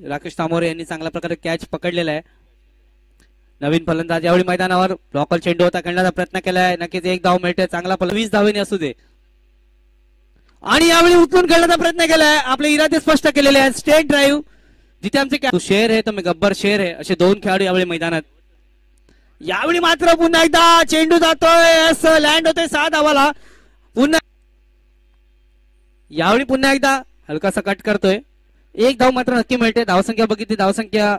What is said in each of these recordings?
राकेश तामोरे यांनी चांगल्या प्रकारे कॅच पकडलेला आहे. नवीन फलंदाज यावेळी मैदानावर. ब्लॉकर चेंडू होता खेळण्याचा प्रयत्न केलाय. नक्कीच एक धाव मिळते. चांगला 20 धावेने असू दे. आणि यावेळी उचलून खेळण्याचा प्रयत्न केलाय. आपले इरादे स्पष्ट केलेले आहेत. स्टेट ड्राईव्ह जिथे आमचे शेर आहे तर मी गब्बर शेर आहे असे दोन खेळाडू यावेळी मैदानात. यावेळी मात्र पुन्हा एकदा चेंडू जातोय. लँड होतोय 6 धावाला. पुन्हा यावेळी पुन्हा एकदा हलकासा कट करतोय. एक धाव मात्र नक्की मिळते. धावसंख्या बघितली. धावसंख्या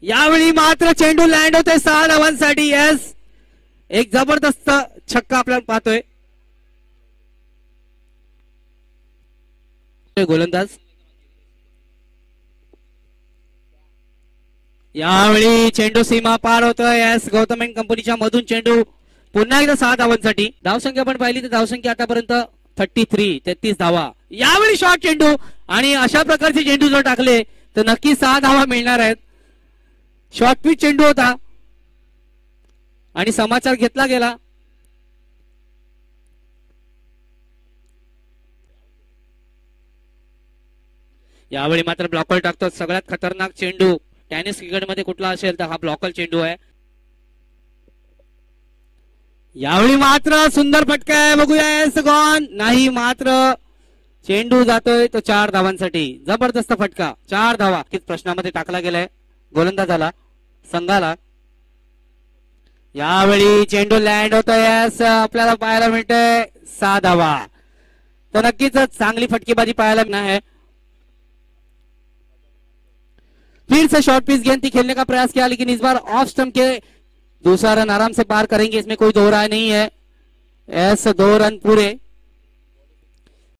यावेळी मात्र चेंडू लँड होतोय 6 धावांसाठी. यस, एक जबरदस्त छक्का आपल्याला पाहतोय. गोलंदाज यावेळी चेंडू सीमा पार होतोय. यस, गौतम एंड कंपनीच्या मधून चेंडू पुन्हा एकदा 6 धावांसाठी. धावसंख्या पण पाहिली तर धावसंख्या आतापर्यंत 33 धावा. यावेळी शॉर्ट चेंडू आणि अशा प्रकारचे चेंडू जर टाकले तर नक्की 6 धावा मिळणार आहेत. शॉर्ट पिच चेंडू होता आणि समाचार घेतला गेला. यावेळी मात्र ब्लॉकर टाकतो. सगळ्यात खतरनाक चेंडू टेनिस क्रिकेटमध्ये कुठला असेल तर हा ब्लॉकर चेंडू आहे. यावेळी मात्र सुंदर फटका आहे. बघूया गॉन नाही. मात्र चेंडू जातोय तो 4 धावांसाठी. जबरदस्त फटका. 4 धावा प्रश्नामध्ये टाकला गेलाय गोलंदाजाला, संघाला. यावेळी चेंडू लँड होतोय. आपल्याला पाहायला मिळतंय 6 धावा. तर नक्कीच चांगली फटकेबाजी पाहायला नाही. फिर से शॉर्ट पिच गेंद थी, खेलने का प्रयास किया लेकिन इस बार ऑफ स्टंप के दूसरा रन आराम से पार करेंगे, इसमें कोई दो राय नहीं है. 2 रन पूरे.